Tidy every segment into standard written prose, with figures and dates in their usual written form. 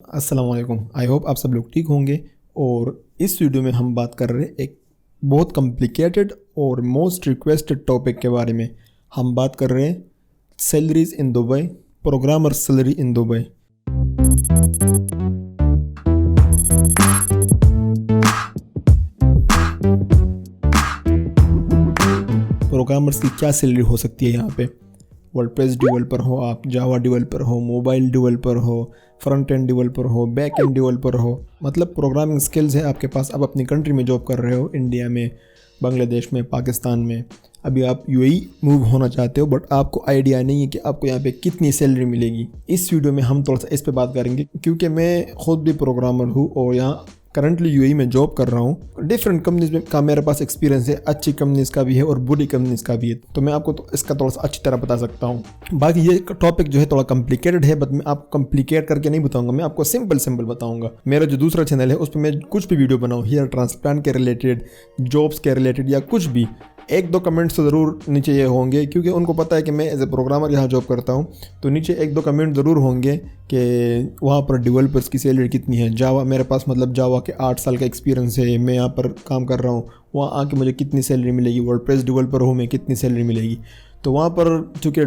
अस्सलाम वालेकुम। I hope आप सब लोग ठीक होंगे। और इस वीडियो में हम बात कर रहे हैं एक बहुत कॉम्प्लिकेटेड और मोस्ट रिक्वेस्टेड टॉपिक के बारे में। हम बात कर रहे हैं salaries in Dubai, programmer salary in Dubai. Programmers की क्या सैलरी हो सकती है यहाँ पे? वर्डप्रेस डेवलपर हो आप, जावा डेवलपर हो, मोबाइल डेवलपर हो, फ्रंट एंड डेवलपर हो, बैक एंड डेवलपर हो, मतलब प्रोग्रामिंग स्किल्स है आपके पास। आप अपनी कंट्री में जॉब कर रहे हो, इंडिया में, बांग्लादेश में, पाकिस्तान में। अभी आप यूएई मूव होना चाहते हो बट आपको आइडिया नहीं है कि आपको यहाँ पे कितनी सैलरी मिलेगी। इस वीडियो में हम थोड़ा सा इस पे बात करेंगे क्योंकि मैं खुद भी प्रोग्रामर हूँ और यहाँ करंटली यूएई में जॉब कर रहा हूँ। डिफरेंट कंपनीज में का मेरे पास एक्सपीरियंस है, अच्छी कंपनीज का भी है और बुरी कंपनीज का भी है, तो मैं आपको तो इसका थोड़ा सा अच्छी तरह बता सकता हूँ। बाकी ये टॉपिक जो है थोड़ा कॉम्प्लिकेटेड है बट मैं आपको कॉम्प्लिकेट करके नहीं बताऊंगा, मैं आपको सिंपल बताऊंगा। मेरा जो दूसरा चैनल है उस पर मैं कुछ भी वीडियो बनाऊँ, हेयर ट्रांसप्लांट के रिलेटेड, जॉब्स के रिलेटेड या कुछ भी, एक दो कमेंट्स तो ज़रूर नीचे ये होंगे क्योंकि उनको पता है कि मैं एज ए प्रोग्रामर यहाँ जॉब करता हूँ। तो नीचे एक दो कमेंट ज़रूर होंगे कि वहाँ पर डेवलपर्स की सैलरी कितनी है। जावा मेरे पास मतलब जावा के 8 साल का एक्सपीरियंस है, मैं यहाँ पर काम कर रहा हूँ, वहाँ आके मुझे कितनी सैलरी मिलेगी। वर्डप्रेस डेवलपर हूँ मैं, कितनी सैलरी मिलेगी। तो वहाँ पर चूँकि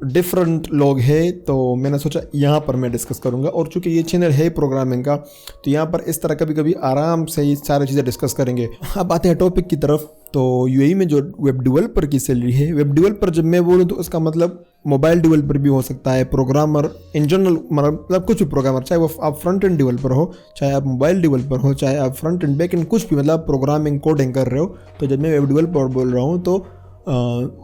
डिफरेंट लोग हैं तो मैंने सोचा यहाँ पर मैं डिस्कस करूँगा। और चूँकि ये चैनल है प्रोग्रामिंग का तो यहाँ पर इस तरह कभी कभी आराम से ये सारी चीज़ें डिस्कस करेंगे। अब आते हैं टॉपिक की तरफ। तो यूएई में जो वेब डेवलपर की सैलरी है, वेब डेवलपर जब मैं बोलूँ तो उसका मतलब मोबाइल डेवलपर भी हो सकता है, प्रोग्रामर इन जनरल, मतलब कुछ भी प्रोग्रामर, चाहे वो आप फ्रंट एंड डेवलपर हो, चाहे आप मोबाइल डेवलपर हो, चाहे आप फ्रंट एंड बैक एंड कुछ भी, मतलब प्रोग्रामिंग कोडिंग कर रहे हो। तो जब मैं वेब डेवलपर बोल रहा हूँ तो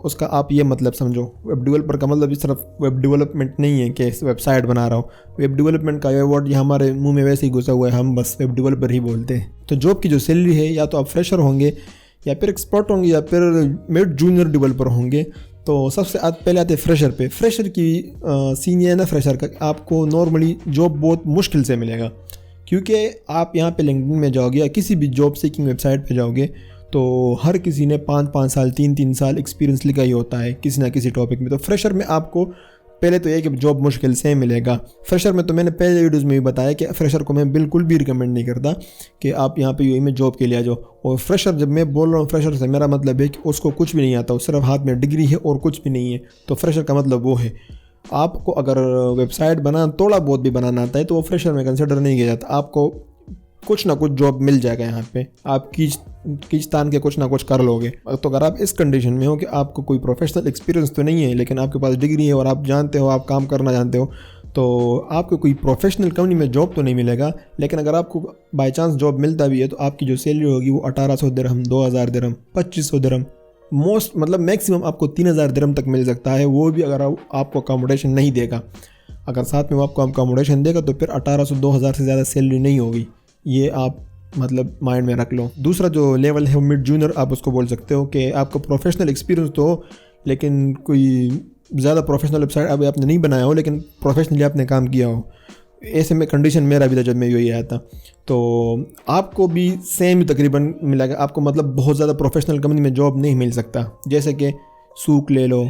उसका आप ये मतलब समझो, वेब डेवलपर का मतलब इस तरफ वेब डेवलपमेंट नहीं है कि वेबसाइट बना रहा हूँ। वेब डेवलपमेंट का ये वर्ड ये हमारे मुंह में वैसे ही घुसा हुआ है, हम बस वेब डेवलपर ही बोलते हैं। तो जॉब की जो सैलरी है, या तो आप फ्रेशर होंगे या फिर एक्सपर्ट होंगे या फिर मिड जूनियर डेवलपर होंगे। तो सबसे पहले आते हैं फ्रेशर पे। फ्रेशर की सीनियर है ना, फ्रेशर का आपको नॉर्मली जॉब बहुत मुश्किल से मिलेगा क्योंकि आप यहाँ पे लिंक्डइन में जाओगे या किसी भी जॉब सीकिंग वेबसाइट पे जाओगे तो हर किसी ने 5-5 साल 3-3 साल एक्सपीरियंस लिखा ही होता है किसी ना किसी टॉपिक में। तो फ्रेशर में आपको पहले तो ये कि जॉब मुश्किल से मिलेगा। फ्रेशर में तो मैंने पहले वीडियोज़ में भी बताया कि फ्रेशर को मैं बिल्कुल भी रिकमेंड नहीं करता कि आप यहाँ पे यूएई में जॉब के लिए आ जाओ। और फ्रेशर, जब मैं बोल रहा हूँ फ्रेशर से मेरा मतलब है कि उसको कुछ भी नहीं आता, सिर्फ हाथ में डिग्री है और कुछ भी नहीं है। तो फ्रेशर का मतलब वो है। आपको अगर वेबसाइट बनाना थोड़ा बहुत भी बनाना आता है तो वो फ्रेशर में कंसिडर नहीं किया जाता। आपको कुछ ना कुछ जॉब मिल जाएगा यहाँ पे, आप खींचतान के कुछ ना कुछ कर लोगे। तो अगर आप इस कंडीशन में हो कि आपको कोई प्रोफेशनल एक्सपीरियंस तो नहीं है लेकिन आपके पास डिग्री है और आप जानते हो, आप काम करना जानते हो, तो आपको कोई प्रोफेशनल कंपनी में जॉब तो नहीं मिलेगा। लेकिन अगर आपको बाई चांस जॉब मिलता भी है तो आपकी जो सैलरी होगी वो 1800 दिरहम, 2000 दिरहम, 2500 दिरहम, मोस्ट मतलब मैक्सिमम आपको 3000 दिरहम तक मिल सकता है। वो भी अगर आपको अकोमोडेशन नहीं देगा। अगर साथ में वो आपको अकोमोडेशन देगा तो फिर 1800-2000 से ज़्यादा सैलरी नहीं होगी। ये आप मतलब माइंड में रख लो। दूसरा जो लेवल है मिड जूनियर आप उसको बोल सकते हो कि आपको प्रोफेशनल एक्सपीरियंस तो हो लेकिन कोई ज़्यादा प्रोफेशनल वेबसाइट अभी आपने नहीं बनाया हो लेकिन प्रोफेशनली आपने काम किया हो। ऐसे में कंडीशन मेरा भी था जब मैं यूएई आया था। तो आपको भी सेम ही तकरीबन मिलेगा। आपको मतलब बहुत ज़्यादा प्रोफेशनल कंपनी में जॉब नहीं मिल सकता। जैसे कि सूक ले लो,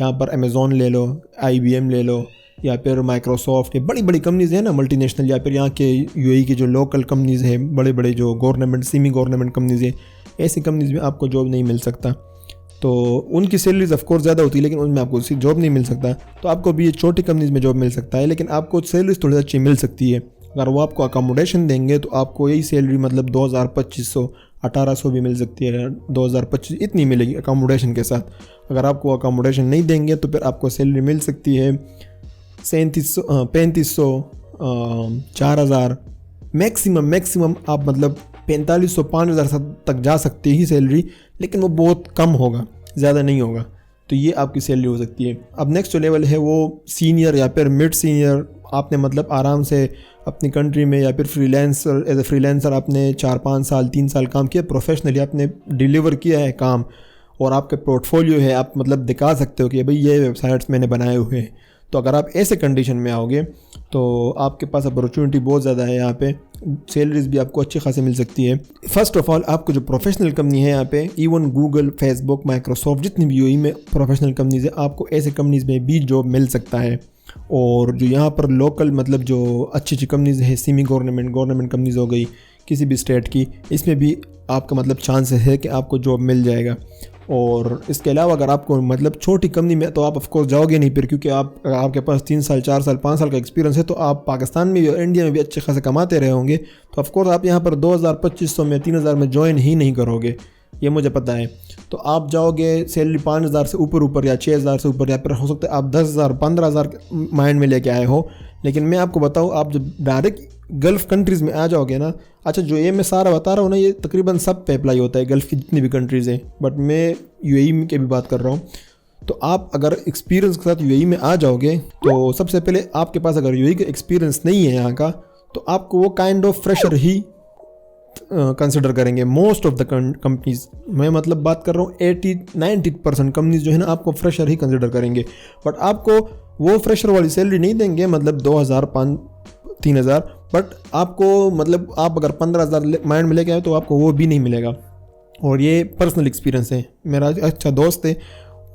यहाँ पर अमेज़ॉन ले लो, IBM ले लो, या फिर माइक्रोसॉफ्ट, ये बड़ी बड़ी कंपनीज़ हैं ना मल्टीनेशनल, या फिर यहाँ के यूएई के जो लोकल कंपनीज़ हैं, बड़े बड़े जो गवर्नमेंट सेमी गवर्नमेंट कंपनीज़ हैं, ऐसी कंपनीज़ में आपको जॉब नहीं मिल सकता। तो उनकी सैलरीज ऑफ कोर्स ज़्यादा होती है लेकिन उनमें आपको जॉब नहीं मिल सकता। तो आपको भी ये छोटी कंपनीज़ में जॉब मिल सकता है लेकिन आपको सैलरीज थोड़ी अच्छी मिल सकती है। अगर वो आपको अकोमोडेशन देंगे तो आपको यही सैलरी मतलब 2000-2500, 1800 भी मिल सकती है, 2025 इतनी मिलेगी अकोमोडेशन के साथ। अगर आपको अकोमोडेशन नहीं देंगे तो फिर आपको सैलरी मिल सकती है 3500, 4000, मैक्सिमम आप मतलब 4500-5000 तक जा सकती है सैलरी, लेकिन वो बहुत कम होगा, ज़्यादा नहीं होगा। तो ये आपकी सैलरी हो सकती है। अब नेक्स्ट जो लेवल है वो सीनियर या फिर मिड सीनियर। आपने मतलब आराम से अपनी कंट्री में या फिर फ्रीलांसर, एज ए फ्रीलांसर आपने 4-5 साल 3 साल काम किया, प्रोफेशनली आपने डिलीवर किया है काम और आपके पोर्टफोलियो है, आप मतलब दिखा सकते हो कि भाई ये वेबसाइट्स मैंने बनाए हुए हैं। तो अगर आप ऐसे कंडीशन में आओगे तो आपके पास अपॉर्चुनिटी बहुत ज़्यादा है यहाँ पे। सैलरीज भी आपको अच्छी खासी मिल सकती है। फर्स्ट ऑफ ऑल आपको जो प्रोफेशनल कंपनी है यहाँ पे, इवन गूगल, फेसबुक, माइक्रोसॉफ्ट, जितनी भी यूएई में प्रोफेशनल कंपनीज है, आपको ऐसे कंपनीज में भी जॉब मिल सकता है। और जो यहाँ पर लोकल मतलब जो अच्छी अच्छी कंपनीज है, सेमी गवर्नमेंट कंपनीज हो गई किसी भी स्टेट की, इसमें भी आपका मतलब चांस है कि आपको जॉब मिल जाएगा। और इसके अलावा अगर आपको मतलब छोटी कंपनी में, तो आप ऑफकोर्स जाओगे नहीं फिर, क्योंकि आपके पास 3 साल 4 साल 5 साल का एक्सपीरियंस है, तो आप पाकिस्तान में भी और इंडिया में भी अच्छे खासे कमाते रहे होंगे, तो ऑफकोर्स आप यहाँ पर 2000-2500 में 3000 में ज्वाइन ही नहीं करोगे, ये मुझे पता है। तो आप जाओगे सैलरी 5000 से ऊपर या 6000 से ऊपर, या फिर हो सकता है आप 10,000 15,000 माइंड में लेके आए हो। लेकिन मैं आपको बताऊँ, आप जब डायरेक्ट गल्फ़ कंट्रीज़ में आ जाओगे ना, अच्छा जो ये मैं सारा बता रहा हूँ ना, ये तकरीबन सब पे अप्लाई होता है, गल्फ़ की जितनी भी कंट्रीज़ हैं, बट मैं यूएई की भी बात कर रहा हूँ। तो आप अगर एक्सपीरियंस के साथ यूएई में आ जाओगे, तो सबसे पहले आपके पास अगर यूएई का एक्सपीरियंस नहीं है यहाँ का, तो आपको वो काइंड ऑफ फ्रेशर ही कंसिडर करेंगे मोस्ट ऑफ द कंपनीज। मैं मतलब बात कर रहा हूँ 80-90% कंपनीज जो है ना, आपको फ्रेशर ही कंसिडर करेंगे। बट आपको वो फ्रेशर वाली सैलरी नहीं देंगे, मतलब 2000-3,000, बट आपको मतलब आप अगर 15,000 माइंड में लेके आए तो आपको वो भी नहीं मिलेगा। और ये पर्सनल एक्सपीरियंस है। मेरा अच्छा दोस्त है,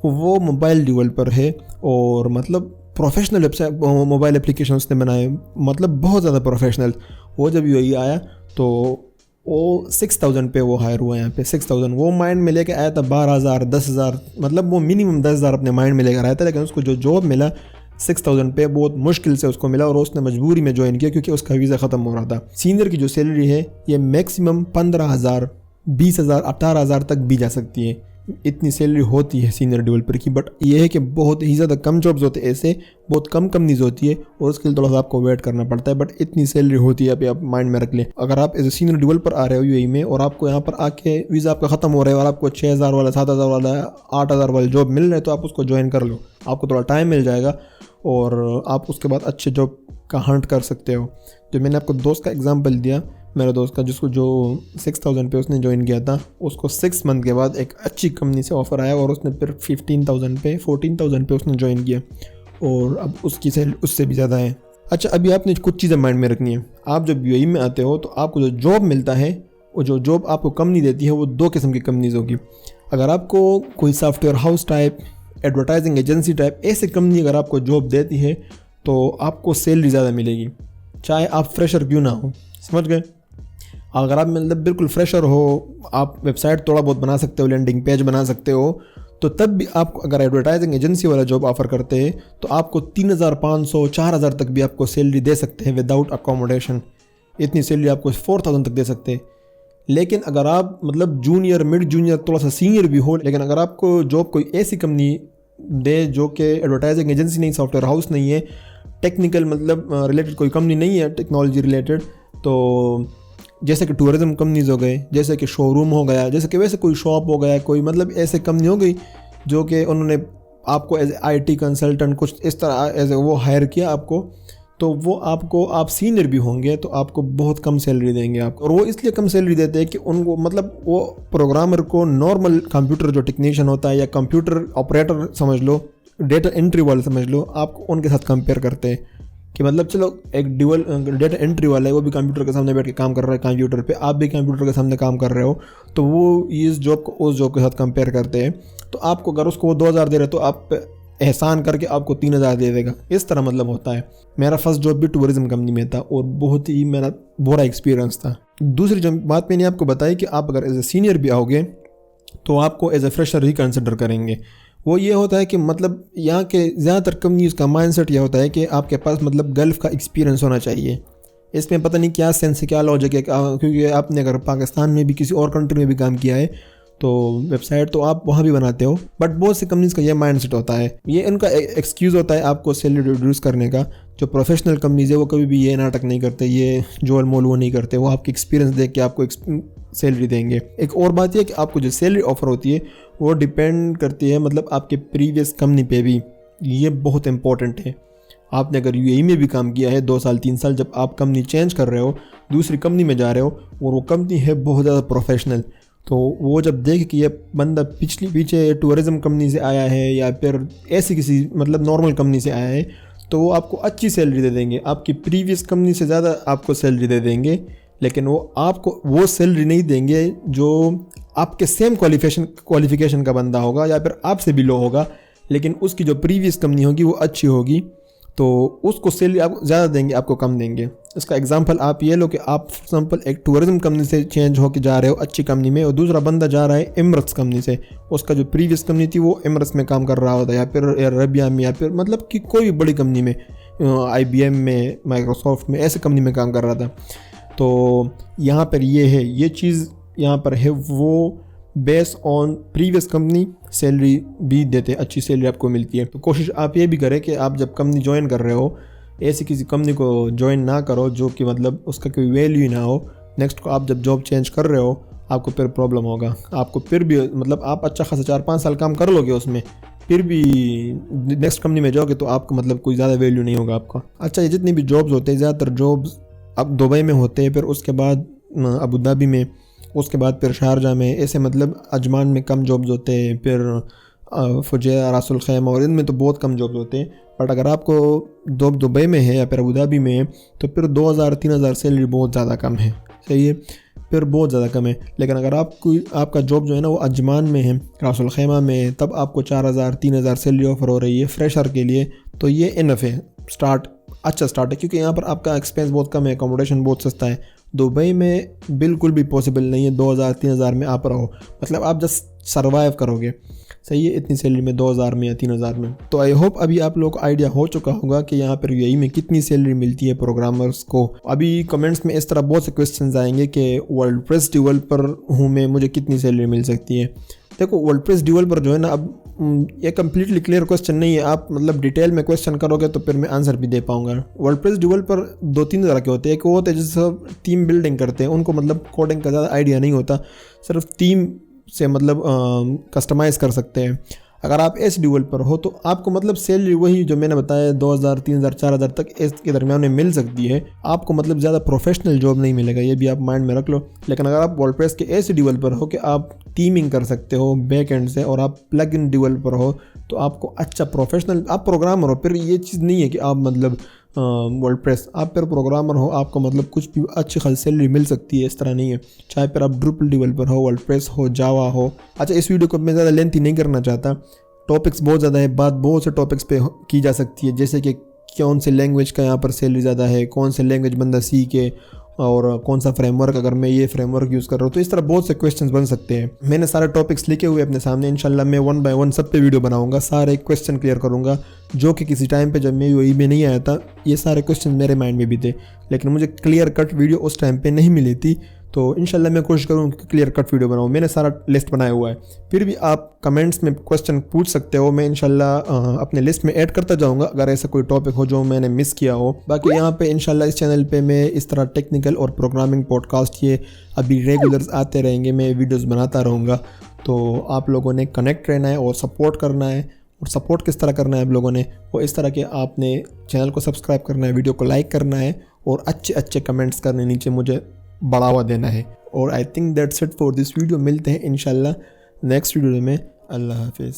वो मोबाइल डेवलपर है, और मतलब प्रोफेशनल वेबसाइट मोबाइल एप्लीकेशन उसने बनाए, मतलब बहुत ज़्यादा प्रोफेशनल। वो जब यूएई आया तो वो 6,000 पे वो हायर हुआ यहाँ पे, 6,000 वो माइंड में लेके आया था, 12,000 10,000, मतलब वो मिनिमम 10,000 अपने माइंड में लेकर आया था। लेकिन उसको जो जॉब मिला 6,000 पे बहुत मुश्किल से उसको मिला, और उसने मजबूरी में ज्वाइन किया क्योंकि उसका वीज़ा ख़त्म हो रहा था। सीनियर की जो सैलरी है ये मैक्सिमम 15,000 20,000 18,000 तक भी जा सकती है, इतनी सैलरी होती है सीनियर डेवलपर की। बट ये है कि बहुत ही ज़्यादा कम जॉब्स होते हैं, ऐसे बहुत कम कंपनीज होती है, और उसके लिए थोड़ा सा आपको वेट करना पड़ता है। बट इतनी सैलरी होती है, अभी आप माइंड में रख लें। अगर आप एज ए सीनियर डेवलपर आ रहे हो यूएई में, और आपको यहाँ पर आके वीज़ा आपका ख़त्म हो रहा है, और आपको 6,000 वाला 7,000 वाला 8,000 वाला जॉब मिल रहा है, तो आप उसको ज्वाइन कर लो, आपको थोड़ा टाइम मिल जाएगा, और आप उसके बाद अच्छे जॉब का हंट कर सकते हो। जो मैंने आपको दोस्त का एग्जांपल दिया, मेरे दोस्त का, जिसको जो 6,000 पे उसने ज्वाइन किया था, उसको 6 मंथ के बाद एक अच्छी कंपनी से ऑफ़र आया, और उसने फिर 14,000 पे उसने ज्वाइन किया, और अब उसकी सैलरी उससे भी ज़्यादा है। अच्छा, अभी आपने कुछ चीज़ें माइंड में रखनी है। आप जब यूएई में आते हो तो आपको जो जॉब मिलता है, वो जो जॉब आपको कंपनी देती है, वो 2 किस्म की कंपनीज़ होगी। अगर आपको कोई software house type, advertising agency type ऐसे कंपनी अगर आपको जॉब देती है, तो आपको सैलरी ज़्यादा मिलेगी, चाहे आप फ्रेशर क्यों ना हो। समझ गए? अगर आप मतलब बिल्कुल फ्रेशर हो, आप वेबसाइट थोड़ा बहुत बना सकते हो, लैंडिंग पेज बना सकते हो, तो तब भी आपको अगर एडवर्टाइजिंग एजेंसी वाला जॉब ऑफ़र करते हैं, तो आपको 3,500-4,000 तक भी आपको सैलरी दे सकते हैं विदाउट अकोमोडेशन। इतनी सैलरी आपको 4,000 तक दे सकते हैं। लेकिन अगर आप मतलब जूनियर, मिड जूनियर, थोड़ा सा सीनियर भी हो, लेकिन अगर आपको जॉब कोई ऐसी कंपनी दे जो कि एडवर्टाइजिंग एजेंसी नहीं, सॉफ्टवेयर हाउस नहीं है, टेक्निकल मतलब रिलेटेड कोई कंपनी नहीं है, टेक्नोलॉजी रिलेटेड, तो जैसे कि टूरिज़्म कंपनीज हो गए, जैसे कि शोरूम हो गया, जैसे कि वैसे कोई शॉप हो गया, कोई मतलब ऐसे कंपनी हो गई जो कि उन्होंने आपको एज IT कंसल्टेंट कुछ इस तरह एज वो हायर किया आपको, तो वो आपको, आप सीनियर भी होंगे तो आपको बहुत कम सैलरी देंगे आपको। और वो इसलिए कम सैलरी देते हैं कि उनको मतलब वो प्रोग्रामर को नॉर्मल कंप्यूटर जो टेक्नीशियन होता है, या कंप्यूटर ऑपरेटर समझ लो, डेटा एंट्री वाले समझ लो, आपको उनके साथ कंपेयर करते हैं कि मतलब चलो एक ड्यूअल डेटा एंट्री वाला है, वो भी कंप्यूटर के सामने बैठ के काम कर रहा है कंप्यूटर पे, आप भी कंप्यूटर के सामने काम कर रहे हो, तो वो इस जॉब को उस जॉब के साथ कंपेयर करते हैं। तो आपको अगर उसको वो 2,000 दे रहे तो आप एहसान करके आपको 3,000 दे देगा, इस तरह मतलब होता है। मेरा फर्स्ट जॉब भी टूरिज़्म कंपनी में था, और बहुत ही मेरा बुरा एक्सपीरियंस था। दूसरी जो बात मैंने आपको बताई कि आप अगर एज ए सीनियर भी आओगे तो आपको एज ए फ्रेशर ही कंसिडर करेंगे। वो ये होता है कि मतलब यहाँ के ज़्यादातर कंपनीज़ का माइंडसेट ये होता है कि आपके पास मतलब गल्फ़ का एक्सपीरियंस होना चाहिए। इसमें पता नहीं क्या सेंस है, क्या लॉजिक है, क्योंकि आपने अगर पाकिस्तान में भी किसी और कंट्री में भी काम किया है तो वेबसाइट तो आप वहाँ भी बनाते हो, बट बहुत सी कंपनीज़ का ये माइंडसेट होता है, ये इनका एक्सक्यूज़ होता है आपको सैलरी रिड्यूस करने का। जो प्रोफेशनल कंपनीज़ है वो कभी भी ये नाटक नहीं करते, ये जोल मोल वो नहीं करते, वो आपकी एक्सपीरियंस देख के आपको सैलरी देंगे। एक और बात यह कि आपको जो सैलरी ऑफ़र होती है वो डिपेंड करती है मतलब आपके प्रीवियस कंपनी पे भी, ये बहुत इंपॉर्टेंट है। आपने अगर यूएई में भी काम किया है 2 साल 3 साल, जब आप कंपनी चेंज कर रहे हो, दूसरी कंपनी में जा रहे हो, और वो कंपनी है बहुत ज़्यादा प्रोफेशनल, तो वो जब देखे कि ये बंदा पीछे टूरिज़्म कंपनी से आया है या फिर ऐसी किसी मतलब नॉर्मल कंपनी से आया है, तो वो आपको अच्छी सैलरी दे देंगे, आपकी प्रीवियस कंपनी से ज़्यादा आपको सैलरी दे देंगे, लेकिन वो आपको वो सैलरी नहीं देंगे जो आपके सेम क्वालिफिकेशन का बंदा होगा या फिर आपसे भी लो होगा, लेकिन उसकी जो प्रीवियस कंपनी होगी वो अच्छी होगी, तो उसको सैलरी आपको ज़्यादा देंगे, आपको कम देंगे। इसका एग्जांपल आप ये लो कि आप फॉर एग्जांपल एक टूरिज्म कंपनी से चेंज होकर जा रहे हो अच्छी कंपनी में, और दूसरा बंदा जा रहा है एमरेट्स कंपनी से, उसका जो प्रीवियस कंपनी थी वो एमरेट्स में काम कर रहा होता है या फिर एयर अरेबिया में या फिर मतलब कि कोई भी बड़ी कंपनी में, IBM में, माइक्रोसॉफ्ट में, ऐसे कंपनी में काम कर रहा था। तो यहाँ पर ये है, ये चीज़ यहाँ पर है, वो base on previous company salary भी देते, अच्छी सैलरी आपको मिलती है। तो कोशिश आप ये भी करें कि आप जब कंपनी ज्वाइन कर रहे हो, ऐसी किसी कंपनी को ज्वाइन ना करो जो कि मतलब उसका कोई वैल्यू ही ना हो। नेक्स्ट को आप जब जॉब चेंज कर रहे हो आपको फिर प्रॉब्लम होगा, आपको फिर भी मतलब आप अच्छा खासा 4-5 साल काम कर लोगे उसमें, फिर भी नेक्स्ट कंपनी में जाओगे तो आपको मतलब कोई ज़्यादा वैल्यू नहीं होगा आपका। अच्छा, ये जितनी भी जॉब्स होते हैं ज़्यादातर जॉब्स अब दुबई में होते हैं, फिर उसके बाद अबू धाबी में, उसके बाद फिर शारजा में, ऐसे मतलब अजमान में कम जॉब्स होते हैं, फिर फुजैरा, रासुल खैमा और इनमें तो बहुत कम जॉब्स होते हैं। बट अगर आपको जॉब दुबई में है या फिर अबू धाबी में है तो फिर 2000-3000 सैलरी बहुत ज़्यादा कम है, सही है, फिर बहुत ज़्यादा कम है। लेकिन अगर आपका जॉब जो है ना वो अजमान में है, रासुल खैमा में, तब आपको 4000-3000 सैलरी ऑफर हो रही है फ्रेशर के लिए, तो ये इनफ है, अच्छा स्टार्ट है, क्योंकि यहाँ पर आपका एक्सपेंस बहुत कम है, अकोमोडेशन बहुत सस्ता है। दुबई में बिल्कुल भी पॉसिबल नहीं है 2000-3000 में आप रहो, मतलब आप जस्ट सर्वाइव करोगे, सही है, इतनी सैलरी में 2000 में या 3000 में। तो आई होप अभी आप लोग को आइडिया हो चुका होगा कि यहाँ पर UAE में कितनी सैलरी मिलती है प्रोग्रामर्स को। अभी कमेंट्स में इस तरह बहुत से क्वेश्चंस आएंगे कि वर्डप्रेस डेवलपर हूँ मैं, मुझे कितनी सैलरी मिल सकती है। देखो, वर्डप्रेस डेवलपर जो है ना, अब ये कम्प्लीटली क्लियर क्वेश्चन नहीं है, आप मतलब डिटेल में क्वेश्चन करोगे तो फिर मैं आंसर भी दे पाऊंगा। वर्डप्रेस डेवलपर 2-3 तरह के होते हैं। एक वो होते हैं जैसे टीम बिल्डिंग करते हैं, उनको मतलब कोडिंग का ज़्यादा आइडिया नहीं होता, सिर्फ थीम से मतलब कस्टमाइज़ कर सकते हैं। अगर आप ऐसे डेवलपर हो तो आपको मतलब सैलरी वही जो मैंने बताया 2000, 3000, 4000 तक इसके दरमियान में मिल सकती है, आपको मतलब ज़्यादा प्रोफेशनल जॉब नहीं मिलेगा, ये भी आप माइंड में रख लो। लेकिन अगर आप वर्डप्रेस के ऐसे डेवलपर हो कि आप टीमिंग कर सकते हो बैक एंड से, और आप प्लग इन डेवलपर हो, तो आपको अच्छा प्रोफेशनल, आप प्रोग्रामर हो, फिर ये चीज़ नहीं है कि आप मतलब वर्डप्रेस, आप फिर प्रोग्रामर हो, आपको मतलब कुछ भी अच्छी खासी सैलरी मिल सकती है, इस तरह नहीं है। चाहे फिर आप ड्रुपल डेवलपर हो, वर्डप्रेस हो, जावा हो। अच्छा, इस वीडियो को मैं ज़्यादा लेंथी नहीं करना चाहता, टॉपिक्स बहुत ज़्यादा है, बात बहुत से टॉपिक्स पे की जा सकती है, जैसे कि कौन से लैंग्वेज का यहाँ पर सैलरी ज़्यादा है, कौन से लैंग्वेज बंदा सीखे, और कौन सा फ्रेमवर्क, अगर मैं ये फ्रेमवर्क यूज़ कर रहा हूँ, तो इस तरह बहुत से क्वेश्चंस बन सकते हैं। मैंने सारे टॉपिक्स लिखे हुए अपने सामने, इंशाल्लाह मैं 1 बाय 1 सब पे वीडियो बनाऊंगा, सारे क्वेश्चन क्लियर करूँगा, जो कि किसी टाइम पे जब मैं UAE में नहीं आया था ये सारे क्वेश्चन मेरे माइंड में भी थे, लेकिन मुझे क्लियर कट वीडियो उस टाइम पे नहीं मिली थी। तो इंशाल्लाह मैं कोशिश करूँ कि क्लियर कट वीडियो बनाऊँ, मैंने सारा लिस्ट बनाया हुआ है। फिर भी आप कमेंट्स में क्वेश्चन पूछ सकते हो, मैं इंशाल्लाह अपने लिस्ट में ऐड करता जाऊँगा अगर ऐसा कोई टॉपिक हो जो मैंने मिस किया हो। बाकी यहाँ पे इंशाल्लाह इस चैनल पे मैं इस तरह टेक्निकल और प्रोग्रामिंग पॉडकास्ट ये अभी रेगुलर आते रहेंगे, मैं वीडियोज़ बनाता रहूँगा। तो आप लोगों ने कनेक्ट रहना है और सपोर्ट करना है, और सपोर्ट किस तरह करना है आप लोगों ने, वो इस तरह के आपने चैनल को सब्सक्राइब करना है, वीडियो को लाइक करना है, और अच्छे अच्छे कमेंट्स करने नीचे मुझे बढ़ावा देना है। और I think that's it for this video. मिलते हैं इंशाल्लाह नेक्स्ट वीडियो में। अल्लाह हाफिज़।